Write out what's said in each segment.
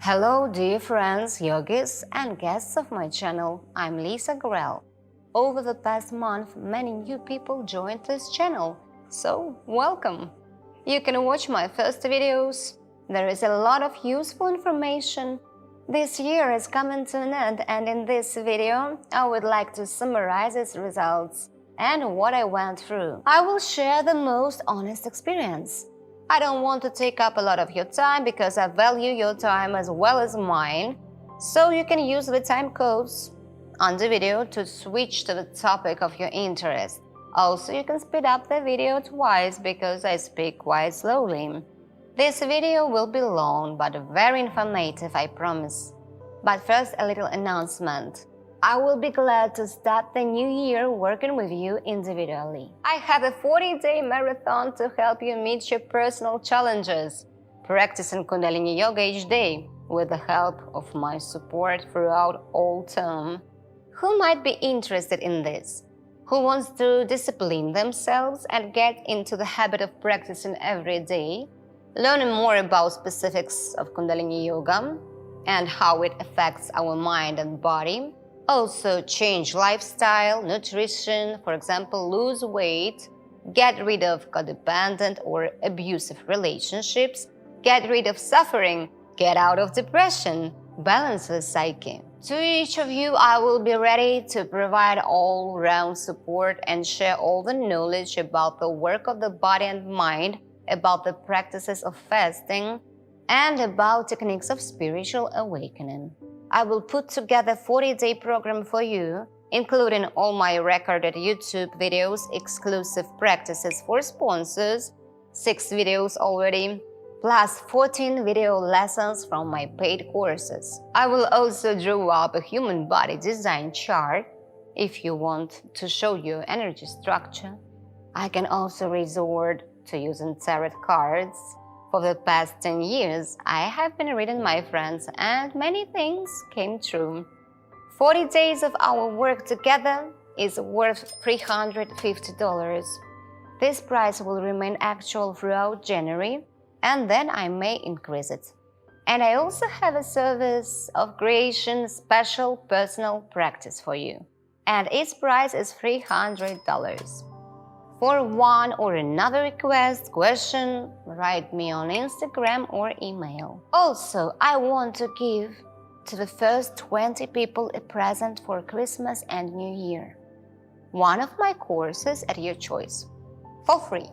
Hello dear friends, yogis and guests of my channel, I'm Grail. Over the past month, many new people joined this channel, so welcome! You can watch my first videos. There is a lot of useful information. This year is coming to an end, and in this video, I would like to summarize its results and what I went through. I will share the most honest experience. I don't want to take up a lot of your time because I value your time as well as mine, so you can use the time codes on the video to switch to the topic of your interest. Also, you can speed up the video twice because I speak quite slowly. This video will be long but very informative, I promise. But first, a little announcement. I will be glad to start the new year working with you individually. I have a 40-day marathon to help you meet your personal challenges, practicing Kundalini Yoga each day with the help of my support throughout all term. Who might be interested in this? Who wants to discipline themselves and get into the habit of practicing every day, learning more about specifics of Kundalini Yoga and how it affects our mind and body? Also change lifestyle, nutrition, for example, lose weight, get rid of codependent or abusive relationships, get rid of suffering, get out of depression, balance the psyche. To each of you, I will be ready to provide all-round support and share all the knowledge about the work of the body and mind, about the practices of fasting, and about techniques of spiritual awakening. I will put together a 40-day program for you, including all my recorded YouTube videos, exclusive practices for sponsors, 6 videos already, plus 14 video lessons from my paid courses. I will also draw up a human body design chart if you want to show you energy structure. I can also resort to using tarot cards. For the past 10 years, I have been reading my friends and many things came true. 40 days of our work together is worth $350. This price will remain actual throughout January, and then I may increase it. And I also have a service of creation special personal practice for you, and its price is $300. For one or another request, question, write me on Instagram or email. Also, I want to give to the first 20 people a present for Christmas and New Year. One of my courses at your choice, for free.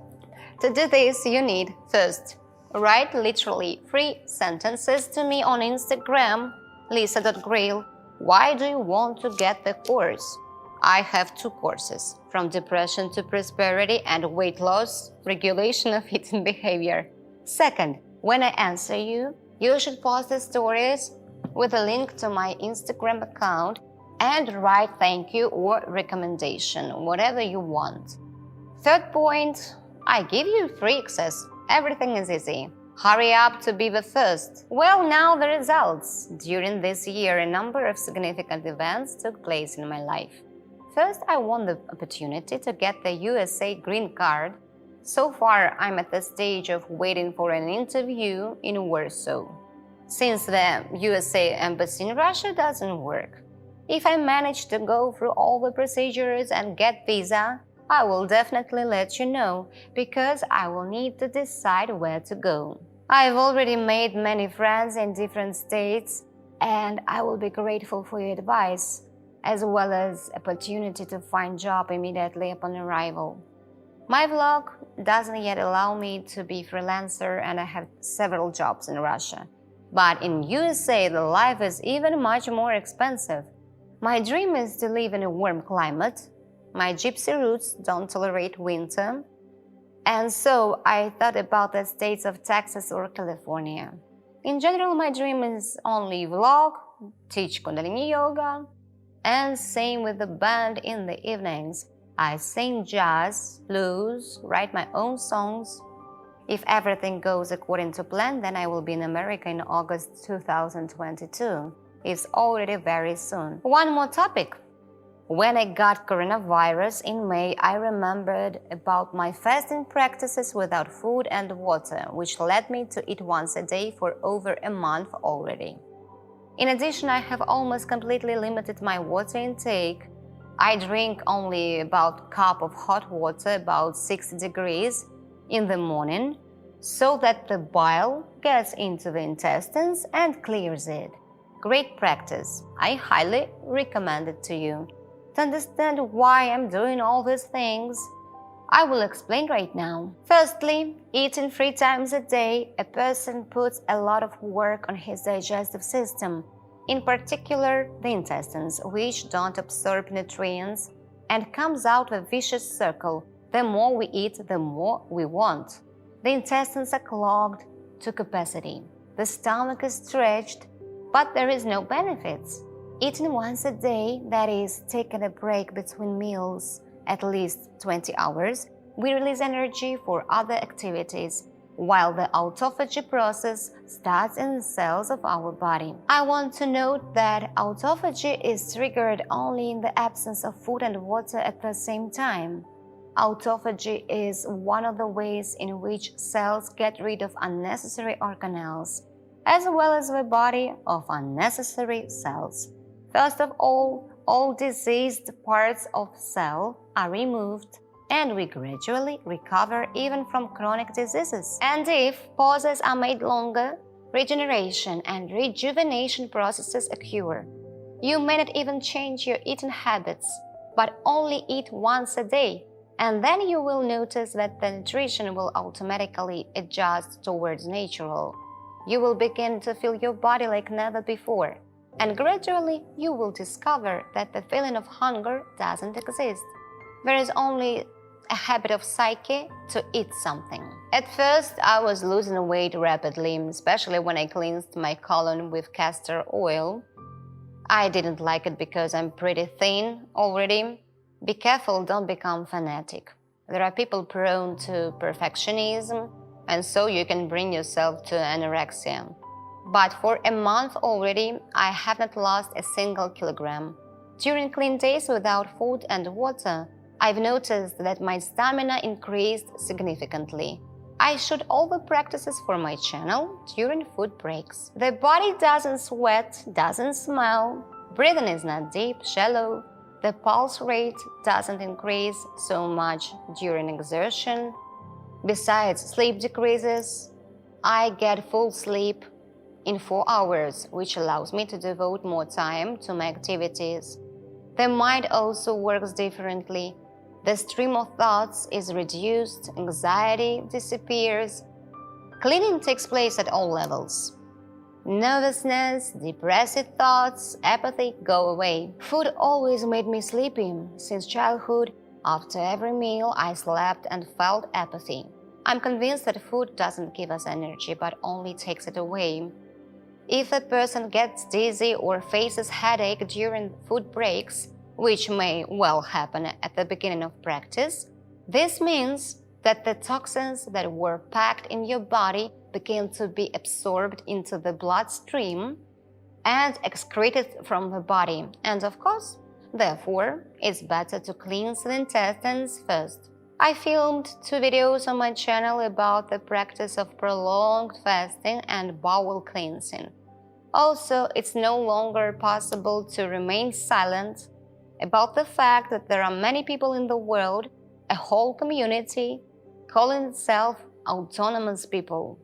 To do this, you need, first, write literally 3 sentences to me on Instagram, lisa.grail. Why do you want to get the course? I have 2 courses, from depression to prosperity and weight loss, regulation of eating behavior. Second, when I answer you, you should post the stories with a link to my Instagram account and write thank you or recommendation, whatever you want. Third point, I give you free access. Everything is easy. Hurry up to be the first. Well, now the results. During this year, a number of significant events took place in my life. First, I won the opportunity to get the USA green card. So far, I'm at the stage of waiting for an interview in Warsaw, since the USA embassy in Russia doesn't work. If I manage to go through all the procedures and get visa, I will definitely let you know, because I will need to decide where to go. I've already made many friends in different states, and I will be grateful for your advice, as well as opportunity to find job immediately upon arrival. My vlog doesn't yet allow me to be freelancer, and I have several jobs in Russia. But in USA, the life is even much more expensive. My dream is to live in a warm climate. My gypsy roots don't tolerate winter. And so I thought about the states of Texas or California. In general, my dream is only vlog, teach Kundalini Yoga, and same with the band in the evenings. I sing jazz, blues, write my own songs. If everything goes according to plan, then I will be in America in August 2022. It's already very soon. One more topic. When I got coronavirus in May, I remembered about my fasting practices without food and water, which led me to eat once a day for over a month already. In addition, I have almost completely limited my water intake. I drink only about a cup of hot water, about 60 degrees, in the morning, so that the bile gets into the intestines and clears it. Great practice. I highly recommend it to you. To understand why I'm doing all these things, I will explain right now. Firstly, eating 3 times a day, a person puts a lot of work on his digestive system, in particular the intestines, which don't absorb nutrients, and comes out a vicious circle. The more we eat, the more we want. The intestines are clogged to capacity. The stomach is stretched, but there is no benefits. Eating once a day, that is, taking a break between meals, at least 20 hours, we release energy for other activities, while the autophagy process starts in the cells of our body. I want to note that autophagy is triggered only in the absence of food and water at the same time. Autophagy is one of the ways in which cells get rid of unnecessary organelles, as well as the body of unnecessary cells. First of all diseased parts of cell are removed, and we gradually recover even from chronic diseases. And if pauses are made longer, regeneration and rejuvenation processes occur. You may not even change your eating habits, but only eat once a day, and then you will notice that the nutrition will automatically adjust towards natural. You will begin to feel your body like never before. And gradually, you will discover that the feeling of hunger doesn't exist. There is only a habit of psyche to eat something. At first, I was losing weight rapidly, especially when I cleansed my colon with castor oil. I didn't like it because I'm pretty thin already. Be careful, don't become fanatic. There are people prone to perfectionism, and so you can bring yourself to anorexia. But for a month already, I have not lost a single kilogram. During clean days without food and water, I've noticed that my stamina increased significantly. I shoot all the practices for my channel during food breaks. The body doesn't sweat, doesn't smell, breathing is not deep, shallow, the pulse rate doesn't increase so much during exertion. Besides, sleep decreases. I get full sleep in 4 hours, which allows me to devote more time to my activities. The mind also works differently. The stream of thoughts is reduced, anxiety disappears. Cleaning takes place at all levels. Nervousness, depressive thoughts, apathy go away. Food always made me sleepy. Since childhood, after every meal, I slept and felt apathy. I'm convinced that food doesn't give us energy, but only takes it away. If a person gets dizzy or faces headache during food breaks, which may well happen at the beginning of practice, this means that the toxins that were packed in your body begin to be absorbed into the bloodstream and excreted from the body. And of course, therefore, it's better to cleanse the intestines first. I filmed 2 videos on my channel about the practice of prolonged fasting and bowel cleansing. Also, it's no longer possible to remain silent about the fact that there are many people in the world, a whole community, calling itself autonomous people.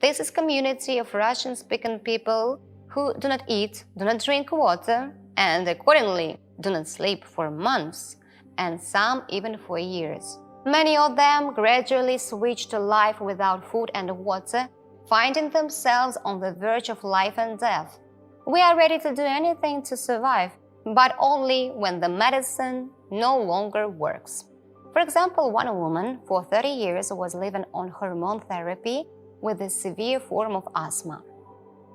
This is a community of Russian-speaking people who do not eat, do not drink water, and accordingly do not sleep for months, and some even for years. Many of them gradually switch to life without food and water, finding themselves on the verge of life and death. We are ready to do anything to survive, but only when the medicine no longer works. For example, one woman for 30 years was living on hormone therapy with a severe form of asthma.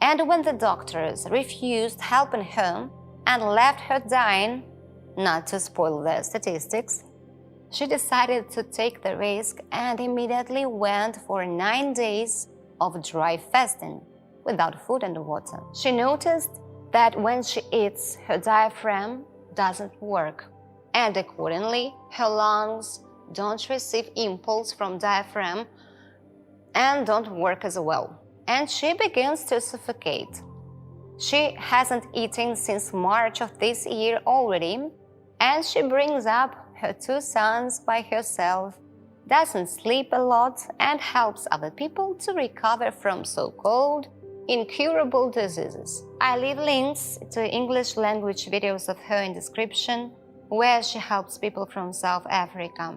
And when the doctors refused helping her and left her dying, not to spoil the statistics, she decided to take the risk and immediately went for 9 days of dry fasting without food and water. She noticed that when she eats, her diaphragm, doesn't work, and accordingly, her lungs don't receive impulse from diaphragm and don't work as well. And she begins to suffocate. She hasn't eaten since March of this year already, and she brings up her 2 sons by herself, doesn't sleep a lot, and helps other people to recover from so-called incurable diseases. I leave links to English language videos of her in description, where she helps people from South Africa.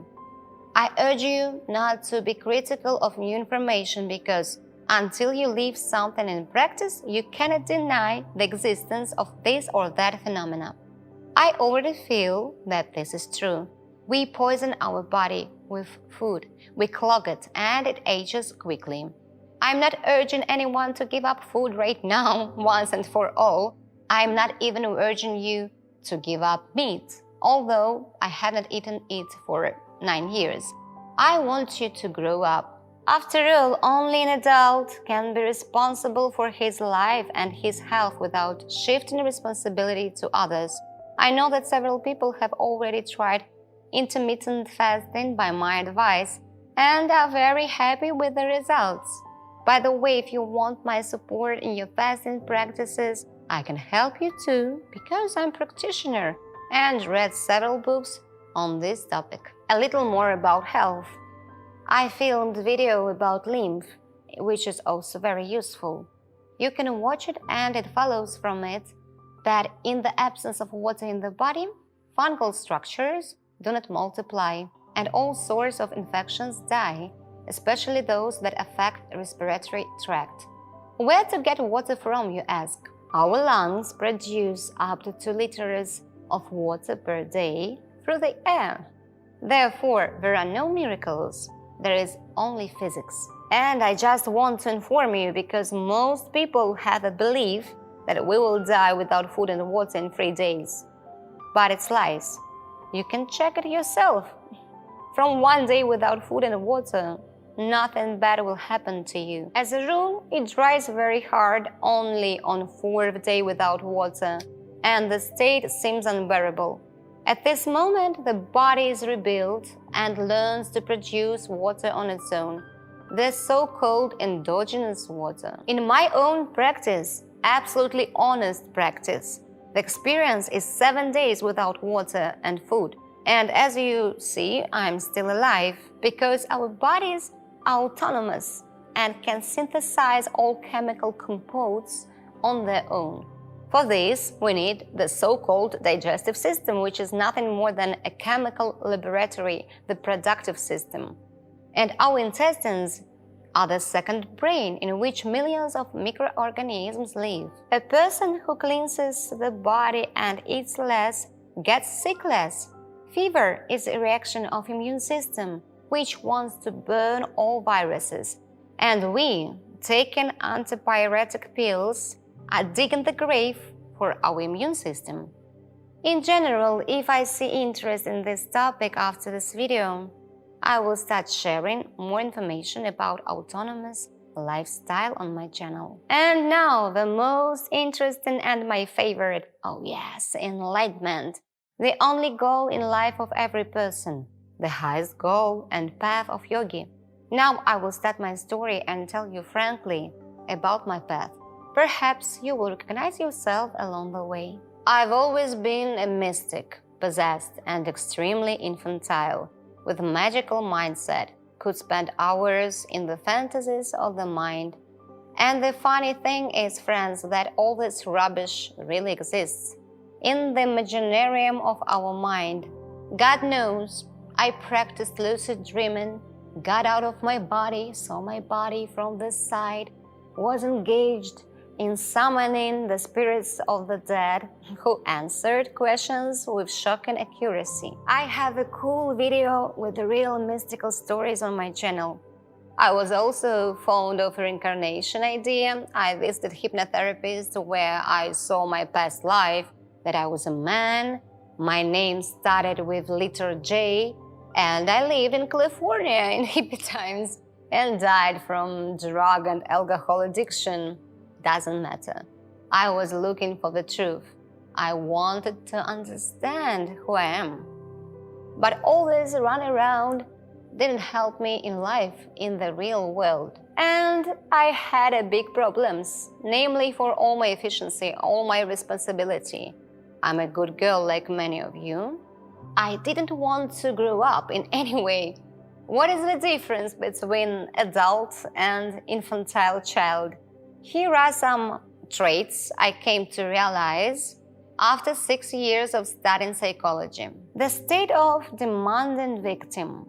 I urge you not to be critical of new information, because until you leave something in practice, you cannot deny the existence of this or that phenomena. I already feel that this is true. We poison our body with food, we clog it, and it ages quickly. I'm not urging anyone to give up food right now, once and for all. I'm not even urging you to give up meat, although I haven't eaten it for 9 years. I want you to grow up. After all, only an adult can be responsible for his life and his health without shifting responsibility to others. I know that several people have already tried intermittent fasting by my advice and are very happy with the results. By the way, if you want my support in your fasting practices, I can help you too, because I'm a practitioner and read several books on this topic. A little more about health. I filmed a video about lymph, which is also very useful. You can watch it, and it follows from it that in the absence of water in the body, fungal structures do not multiply, and all sorts of infections die, especially those that affect the respiratory tract. Where to get water from, you ask? Our lungs produce up to 2 liters of water per day through the air. Therefore, there are no miracles. There is only physics. And I just want to inform you, because most people have a belief that we will die without food and water in 3 days. But it's lies. You can check it yourself. From 1 day without food and water, nothing bad will happen to you. As a rule, it dries very hard only on 4th day without water, and the state seems unbearable. At this moment, the body is rebuilt and learns to produce water on its own, the so-called endogenous water. In my own practice, absolutely honest practice, the experience is 7 days without water and food. And as you see, I'm still alive, because our bodies are autonomous and can synthesize all chemical compounds on their own. For this, we need the so-called digestive system, which is nothing more than a chemical laboratory, the productive system. And our intestines are the second brain, in which millions of microorganisms live. A person who cleanses the body and eats less gets sick less. Fever is a reaction of immune system, which wants to burn all viruses. And we, taking antipyretic pills, are digging the grave for our immune system. In general, if I see interest in this topic after this video, I will start sharing more information about autonomous lifestyle on my channel. And now, the most interesting and my favorite, oh yes, enlightenment. The only goal in life of every person, the highest goal and path of yogi. Now I will start my story and tell you frankly about my path. Perhaps you will recognize yourself along the way. I've always been a mystic, possessed and extremely infantile, with a magical mindset, could spend hours in the fantasies of the mind. And the funny thing is, friends, that all this rubbish really exists in the imaginarium of our mind. God knows, I practiced lucid dreaming, got out of my body, saw my body from the side, was engaged in summoning the spirits of the dead, who answered questions with shocking accuracy. I have a cool video with the real mystical stories on my channel. I was also fond of reincarnation idea. I visited hypnotherapists where I saw my past life, that I was a man, my name started with letter J, and I lived in California in hippie times and died from drug and alcohol addiction. Doesn't matter. I was looking for the truth. I wanted to understand who I am. But all this run around didn't help me in life, in the real world. And I had a big problems, namely for all my efficiency, all my responsibility. I'm a good girl like many of you. I didn't want to grow up in any way. What is the difference between adult and infantile child? Here are some traits I came to realize after 6 years of studying psychology. The state of demanding victim.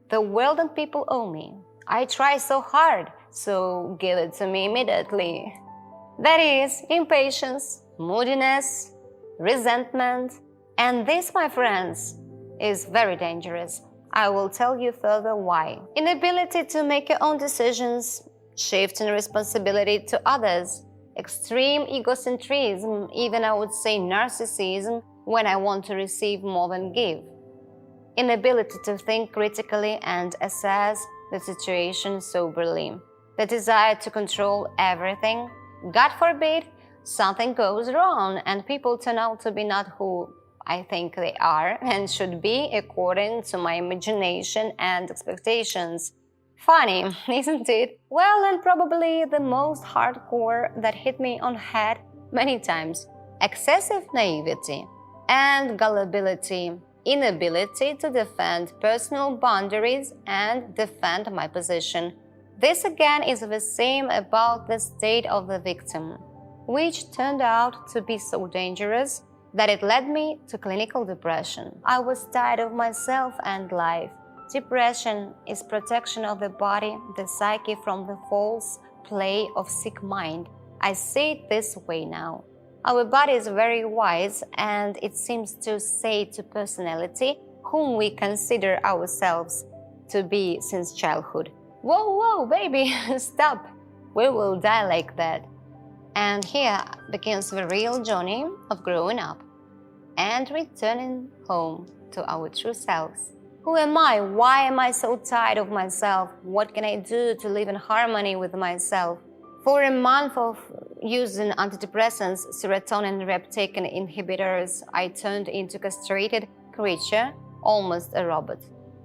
The world and people owe me. I try so hard, so give it to me immediately. That is impatience, moodiness, resentment, and this, my friends, is very dangerous. I will tell you further why. Inability to make your own decisions, shifting responsibility to others, extreme egocentrism, even I would say narcissism, when I want to receive more than give. Inability to think critically and assess the situation soberly. The desire to control everything. God forbid, something goes wrong and people turn out to be not who I think they are and should be according to my imagination and expectations. Funny, isn't it? Well, and probably the most hardcore that hit me on head many times. Excessive naivety and gullibility. Inability to defend personal boundaries and defend my position. This again is the same about the state of the victim, which turned out to be so dangerous that it led me to clinical depression. I was tired of myself and life. Depression is protection of the body, the psyche from the false play of sick mind. I see it this way now. Our body is very wise and it seems to say to personality, whom we consider ourselves to be since childhood, "Whoa, whoa, baby, stop, we will die like that." And here begins the real journey of growing up and returning home to our true selves. Who am I? Why am I so tired of myself? What can I do to live in harmony with myself? For a month of using antidepressants, serotonin reuptake inhibitors, I turned into a castrated creature, almost a robot.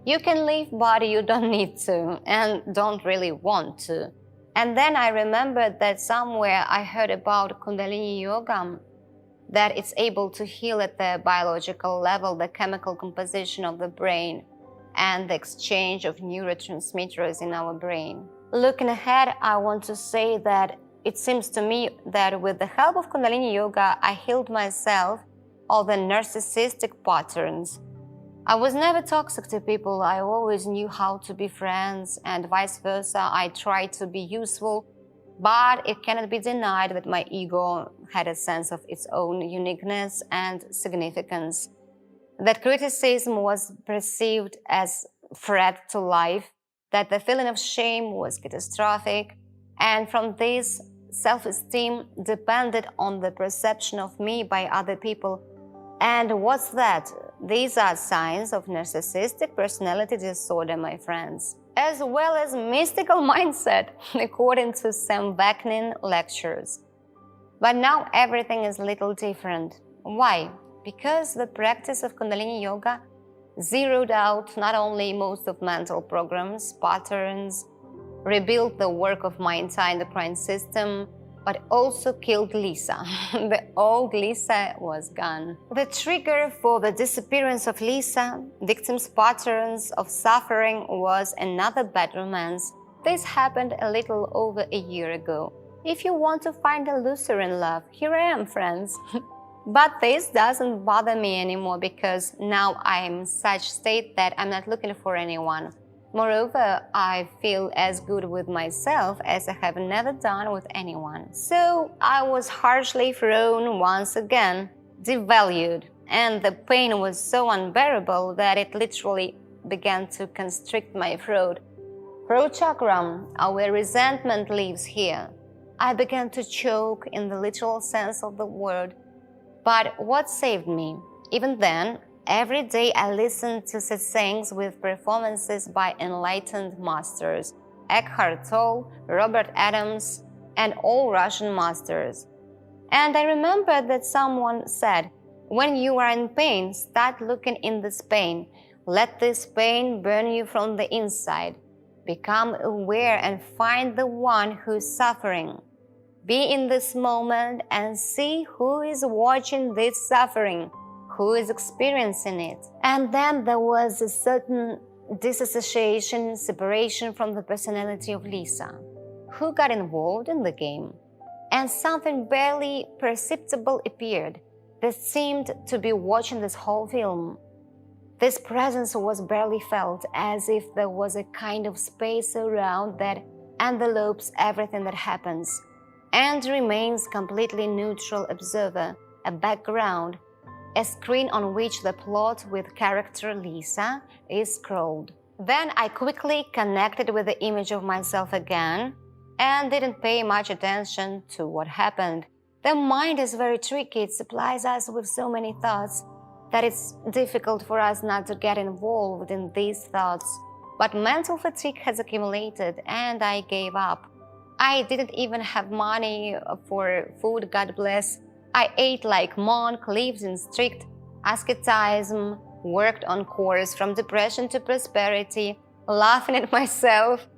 You can leave, but you don't need to and don't really want to. And then I remembered that somewhere I heard about Kundalini yoga, that it's able to heal at the biological level the chemical composition of the brain and the exchange of neurotransmitters in our brain. Looking ahead, I want to say that it seems to me that with the help of Kundalini yoga, I healed myself of the narcissistic patterns. I was never toxic to people. I always knew how to be friends and vice versa. I tried to be useful, but it cannot be denied that my ego had a sense of its own uniqueness and significance. That criticism was perceived as a threat to life, that the feeling of shame was catastrophic, and from this, self-esteem depended on the perception of me by other people. And what's that? These are signs of narcissistic personality disorder, my friends, as well as mystical mindset, according to Sam Vaknin lectures. But now everything is a little different. Why? Because the practice of Kundalini yoga zeroed out not only most of mental programs, patterns, rebuilt the work of my entire endocrine system, but also killed Lisa. The old Lisa was gone. The trigger for the disappearance of Lisa, victims' patterns of suffering, was another bad romance. This happened a little over a year ago. If you want to find a loser in love, here I am, friends. But this doesn't bother me anymore because now I'm in such state that I'm not looking for anyone. Moreover, I feel as good with myself as I have never done with anyone. So I was harshly thrown once again, devalued, and the pain was so unbearable that it literally began to constrict my throat. Throat chakra, where resentment lives here. I began to choke in the literal sense of the word. But what saved me? Even then, every day I listened to satsangs with performances by enlightened masters, Eckhart Tolle, Robert Adams, and all Russian masters. And I remembered that someone said, when you are in pain, start looking in this pain. Let this pain burn you from the inside. Become aware and find the one who is suffering. Be in this moment and see who is watching this suffering, who is experiencing it. And then there was a certain disassociation, separation from the personality of Lisa, who got involved in the game. And something barely perceptible appeared that seemed to be watching this whole film. This presence was barely felt, as if there was a kind of space around that envelopes everything that happens, and remains completely neutral observer, a background, a screen on which the plot with character Lisa is scrolled. Then I quickly connected with the image of myself again, and didn't pay much attention to what happened. The mind is very tricky. It supplies us with so many thoughts that it's difficult for us not to get involved in these thoughts. But mental fatigue has accumulated and I gave up. I didn't even have money for food, God bless. I ate like monk, lived in strict asceticism, worked on course from depression to prosperity, laughing at myself,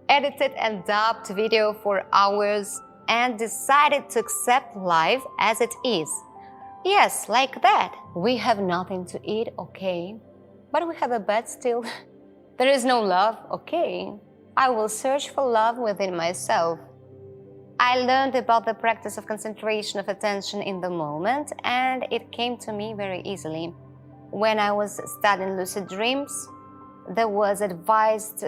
edited and dubbed video for hours, and decided to accept life as it is. Yes, like that. We have nothing to eat, okay. But we have a bed still. There is no love, okay. I will search for love within myself. I learned about the practice of concentration of attention in the moment, and it came to me very easily. When I was studying lucid dreams, there was advised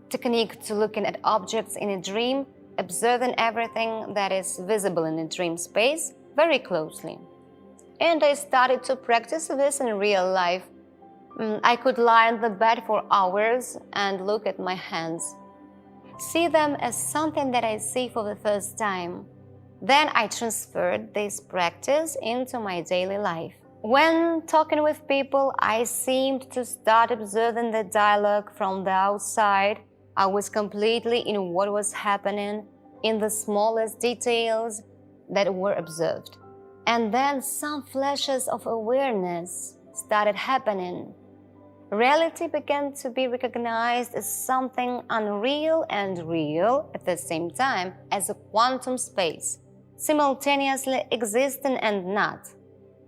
technique to looking at objects in a dream, observing everything that is visible in a dream space very closely. And I started to practice this in real life. I could lie on the bed for hours and look at my hands, see them as something that I see for the first time. Then I transferred this practice into my daily life. When talking with people, I seemed to start observing the dialogue from the outside. I was completely in what was happening, in the smallest details that were observed. And then some flashes of awareness started happening. Reality began to be recognized as something unreal and real at the same time, as a quantum space, simultaneously existing and not.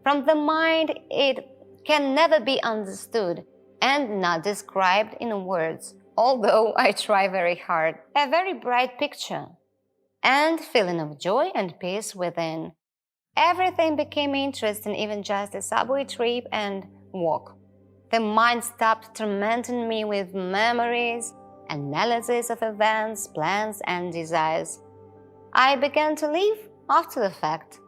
From the mind, it can never be understood and not described in words, although I try very hard. A very bright picture and feeling of joy and peace within. Everything became interesting, even just a subway trip and walk. The mind stopped tormenting me with memories, analysis of events, plans, and desires. I began to live after the fact.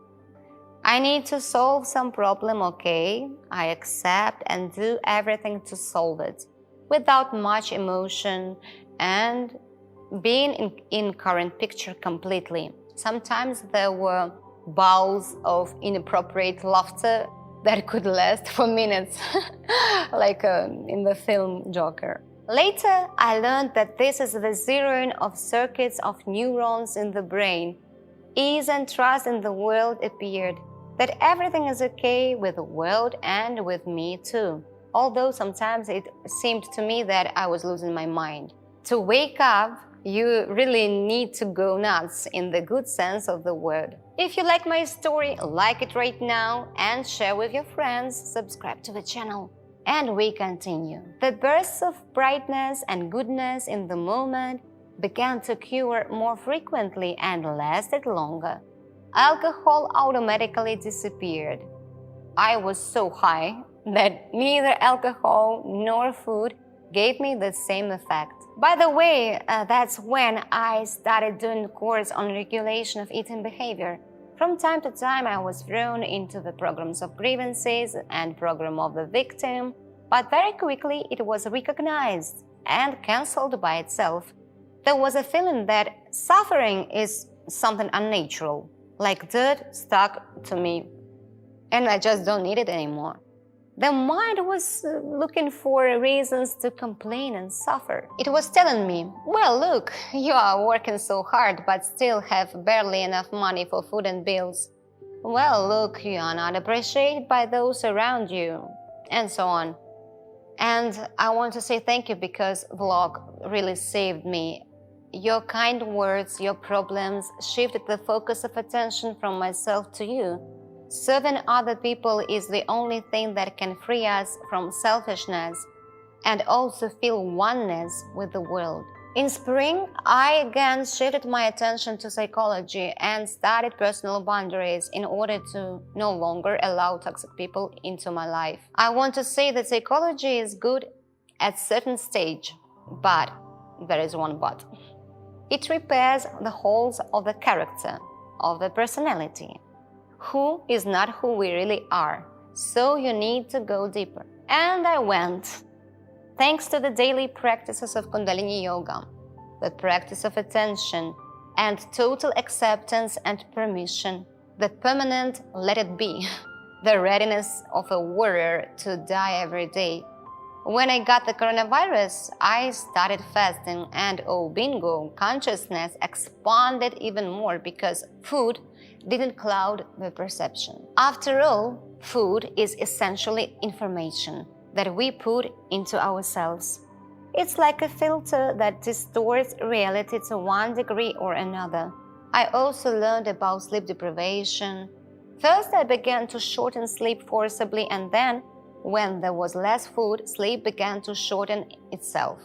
I need to solve some problem, okay? I accept and do everything to solve it, without much emotion and being in current picture completely. Sometimes there were bouts of inappropriate laughter that could last for minutes, like in the film Joker. Later, I learned that this is the zeroing of circuits of neurons in the brain. Ease and trust in the world appeared, that everything is okay with the world and with me too. Although sometimes it seemed to me that I was losing my mind. To wake up, you really need to go nuts in the good sense of the word. If you like my story, like it right now and share with your friends, subscribe to the channel. And we continue. The bursts of brightness and goodness in the moment began to occur more frequently and lasted longer. Alcohol automatically disappeared. I was so high that neither alcohol nor food gave me the same effect. By the way, that's when I started doing a course on regulation of eating behavior. From time to time, I was thrown into the programs of grievances and program of the victim, but very quickly it was recognized and cancelled by itself. There was a feeling that suffering is something unnatural, like dirt stuck to me, and I just don't need it anymore. The mind was looking for reasons to complain and suffer. It was telling me, well, look, you are working so hard but still have barely enough money for food and bills. Well, look, you are not appreciated by those around you, and so on. And I want to say thank you because vlog really saved me. Your kind words, your problems shifted the focus of attention from myself to you. Serving other people is the only thing that can free us from selfishness and also feel oneness with the world. In spring, I again shifted my attention to psychology and studied personal boundaries in order to no longer allow toxic people into my life. I want to say that psychology is good at certain stage, but there is one but. It repairs the holes of the character, of the personality. Who is not who we really are, so you need to go deeper. And I went. Thanks to the daily practices of Kundalini Yoga, the practice of attention, and total acceptance and permission, the permanent let it be, the readiness of a warrior to die every day. When I got the coronavirus, I started fasting and oh bingo, consciousness expanded even more because food didn't cloud the perception. After all, food is essentially information that we put into ourselves. It's like a filter that distorts reality to one degree or another. I also learned about sleep deprivation. First, I began to shorten sleep forcibly, and then, when there was less food, sleep began to shorten itself.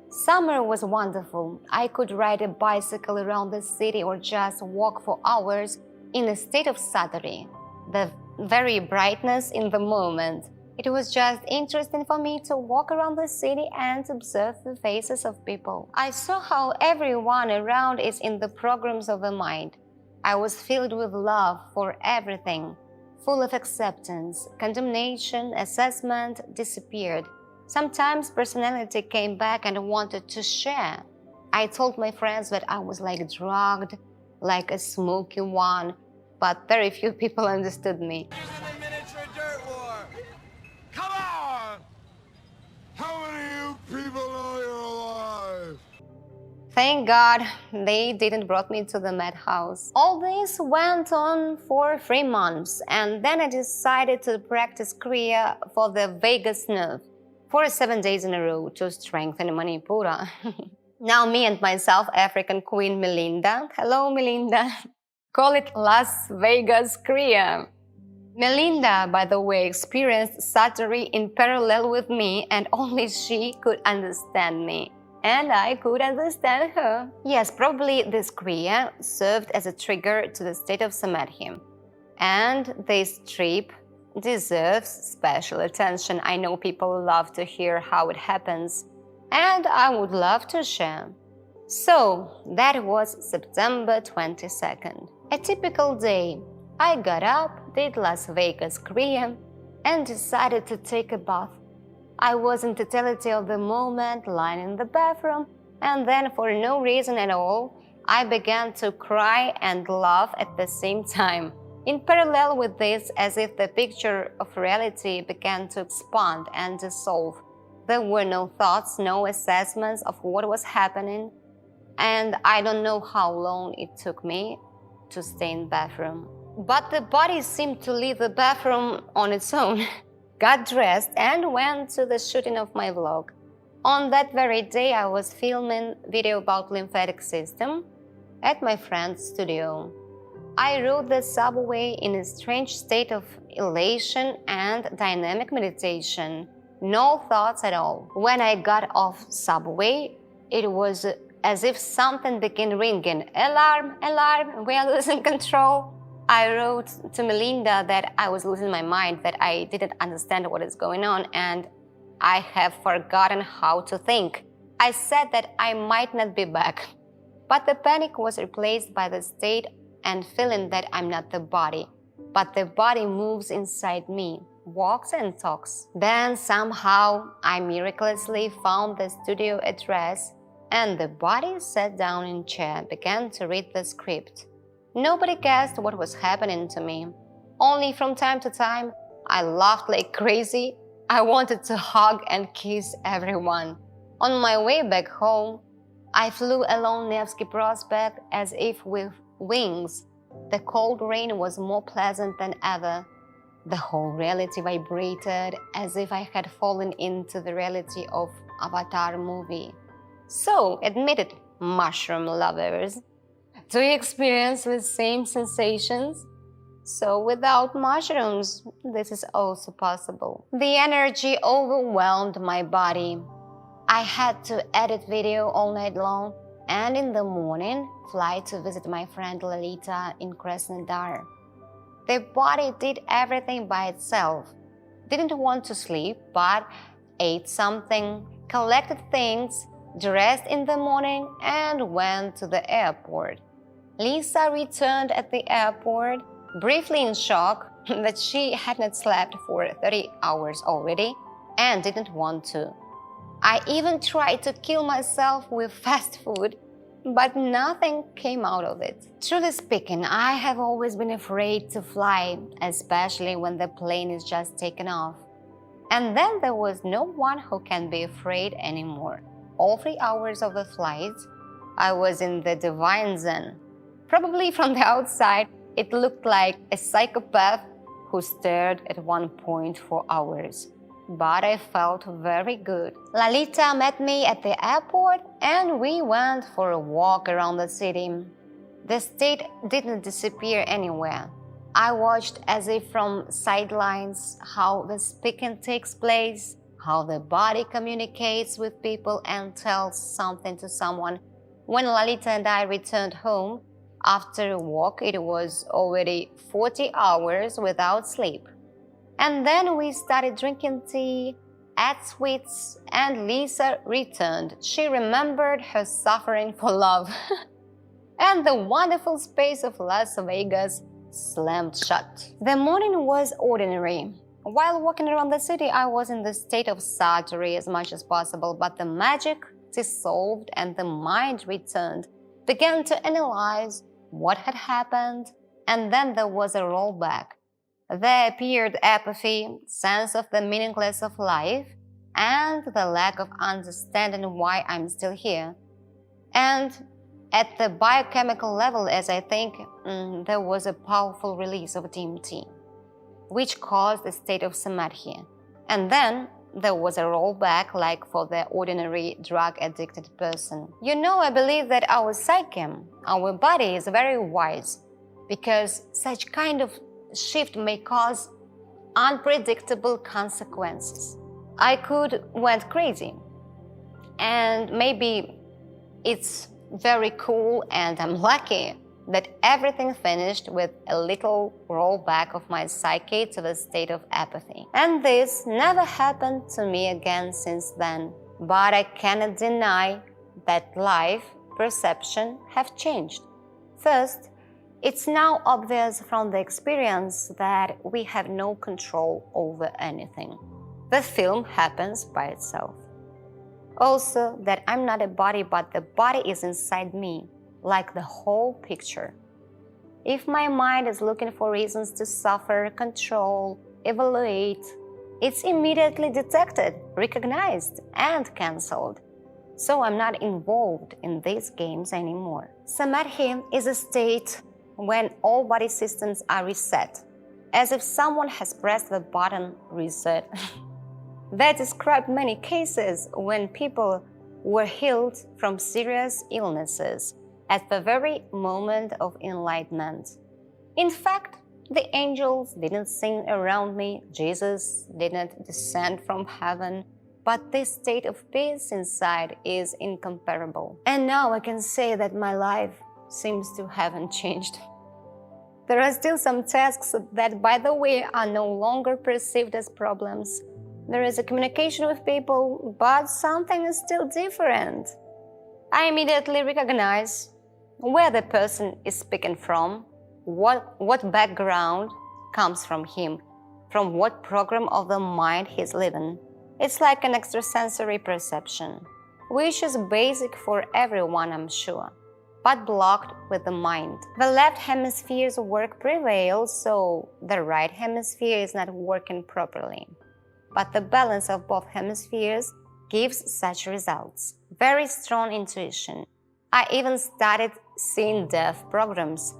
Summer was wonderful. I could ride a bicycle around the city or just walk for hours in a state of satori, the very brightness in the moment. It was just interesting for me to walk around the city and observe the faces of people. I saw how everyone around is in the programs of the mind. I was filled with love for everything, full of acceptance. Condemnation, assessment disappeared. Sometimes personality came back and wanted to share. I told my friends that I was like drugged, like a smoky one, but very few people understood me. Thank God they didn't brought me to the madhouse. All this went on for 3 months, and then I decided to practice Kriya for the vagus nerve for 7 days in a row to strengthen Manipura. Now me and my South African queen Melinda, hello Melinda, call it Las Vegas Kriya. Melinda, by the way, experienced satori in parallel with me, and only she could understand me. And I could understand her. Yes, probably this Kriya served as a trigger to the state of samadhi. And this trip deserves special attention. I know people love to hear how it happens, and I would love to share. So, that was September 22nd. A typical day. I got up, did Las Vegas Kriya, and decided to take a bath. I was in totality of the moment, lying in the bathroom, and then for no reason at all, I began to cry and laugh at the same time. In parallel with this, as if the picture of reality began to expand and dissolve. There were no thoughts, no assessments of what was happening, and I don't know how long it took me to stay in the bathroom. But the body seemed to leave the bathroom on its own. Got dressed and went to the shooting of my vlog. On that very day, I was filming video about lymphatic system at my friend's studio. I rode the subway in a strange state of elation and dynamic meditation. No thoughts at all. When I got off subway, it was as if something began ringing. Alarm, alarm, we are losing control. I wrote to Melinda that I was losing my mind, that I didn't understand what is going on, and I have forgotten how to think. I said that I might not be back. But the panic was replaced by the state and feeling that I'm not the body, but the body moves inside me, walks and talks. Then somehow I miraculously found the studio address, and the body sat down in chair, began to read the script. Nobody guessed what was happening to me. Only from time to time, I laughed like crazy. I wanted to hug and kiss everyone. On my way back home, I flew along Nevsky Prospect as if with wings. The cold rain was more pleasant than ever. The whole reality vibrated as if I had fallen into the reality of Avatar movie. So, admit it, mushroom lovers. Do you experience the same sensations? So without mushrooms, this is also possible. The energy overwhelmed my body. I had to edit video all night long and in the morning fly to visit my friend Lalita in Krasnodar. The body did everything by itself. Didn't want to sleep, but ate something, collected things, dressed in the morning and went to the airport. Lisa returned at the airport, briefly in shock that she had not slept for 30 hours already and didn't want to. I even tried to kill myself with fast food, but nothing came out of it. Truly speaking, I have always been afraid to fly, especially when the plane is just taken off. And then there was no one who can be afraid anymore. All 3 hours of the flight, I was in the divine zen. Probably from the outside, it looked like a psychopath who stared at one point for hours. But I felt very good. Lalita met me at the airport and we went for a walk around the city. The state didn't disappear anywhere. I watched as if from sidelines how the speaking takes place, how the body communicates with people and tells something to someone. When Lalita and I returned home, after a walk, it was already 40 hours without sleep. And then we started drinking tea, ate sweets, and Lisa returned. She remembered her suffering for love. And the wonderful space of Las Vegas slammed shut. The morning was ordinary. While walking around the city, I was in the state of satori as much as possible, but the magic dissolved and the mind returned, began to analyze what had happened, and then there was a rollback. There appeared apathy, sense of the meaninglessness of life, and the lack of understanding why I'm still here. And at the biochemical level, as I think, there was a powerful release of DMT, which caused a state of samadhi. And then there was a rollback like for the ordinary drug-addicted person. You know, I believe that our psyche, our body is very wise because such kind of shift may cause unpredictable consequences. I could went crazy and maybe it's very cool and I'm lucky that everything finished with a little rollback of my psyche to the state of apathy. And this never happened to me again since then. But I cannot deny that life, perception have changed. First, it's now obvious from the experience that we have no control over anything. The film happens by itself. Also, that I'm not a body, but the body is inside me, like the whole picture. If my mind is looking for reasons to suffer, control, evaluate, it's immediately detected, recognized, and cancelled. So I'm not involved in these games anymore. Samadhi is a state when all body systems are reset, as if someone has pressed the button reset. That described many cases when people were healed from serious illnesses at the very moment of enlightenment. In fact, the angels didn't sing around me, Jesus didn't descend from heaven, but this state of peace inside is incomparable. And now I can say that my life seems to haven't changed. There are still some tasks that, by the way, are no longer perceived as problems. There is a communication with people, but something is still different. I immediately recognize where the person is speaking from, what background comes from him, from what program of the mind he's living. It's like an extrasensory perception, which is basic for everyone, I'm sure, but blocked with the mind. The left hemisphere's work prevails, so the right hemisphere is not working properly. But the balance of both hemispheres gives such results. Very strong intuition. I even started seeing deaf programs.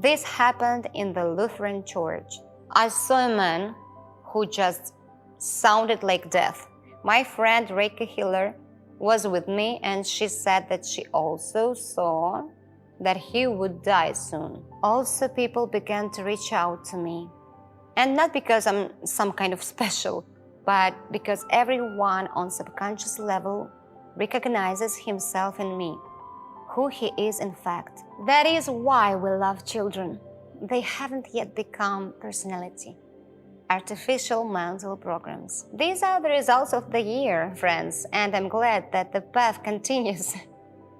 This happened in the Lutheran church. I saw a man who just sounded like death. My friend Reiki Healer was with me, and she said that she also saw that he would die soon. Also, people began to reach out to me. And not because I'm some kind of special, but because everyone on subconscious level recognizes himself in me, who he is in fact. That is why we love children. They haven't yet become personality. Artificial mental programs. These are the results of the year, friends, and I'm glad that the path continues.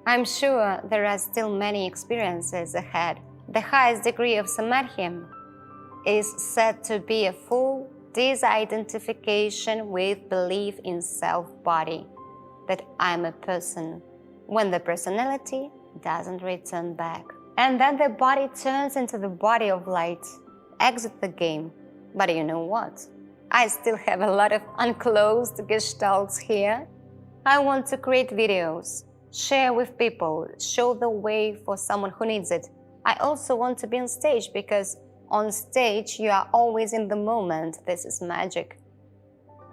I'm sure there are still many experiences ahead. The highest degree of samadhi is said to be a full disidentification with belief in self-body, that I'm a person, when the personality doesn't return back. And then the body turns into the body of light. Exit the game. But you know what? I still have a lot of unclosed gestalts here. I want to create videos, share with people, show the way for someone who needs it. I also want to be on stage because on stage you are always in the moment. This is magic.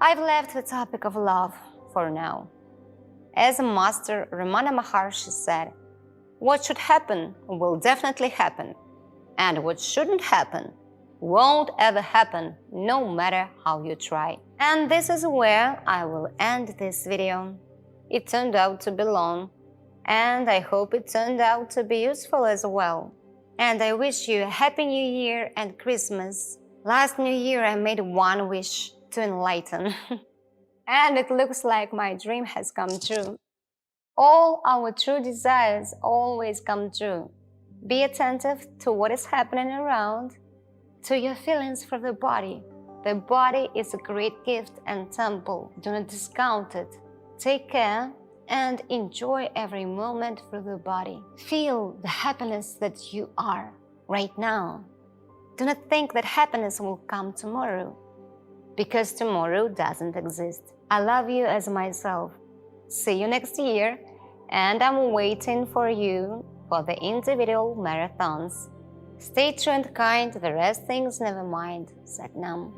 I've left the topic of love for now. As Master Ramana Maharshi said, what should happen will definitely happen, and what shouldn't happen won't ever happen, no matter how you try. And this is where I will end this video. It turned out to be long, and I hope it turned out to be useful as well. And I wish you a Happy New Year and Christmas. Last New Year I made one wish to enlighten. And it looks like my dream has come true. All our true desires always come true. Be attentive to what is happening around, to your feelings for the body. The body is a great gift and temple. Do not discount it. Take care and enjoy every moment for the body. Feel the happiness that you are right now. Do not think that happiness will come tomorrow, because tomorrow doesn't exist. I love you as myself. See you next year, and I'm waiting for you for the individual marathons. Stay true and kind, the rest things never mind. Sat Nam.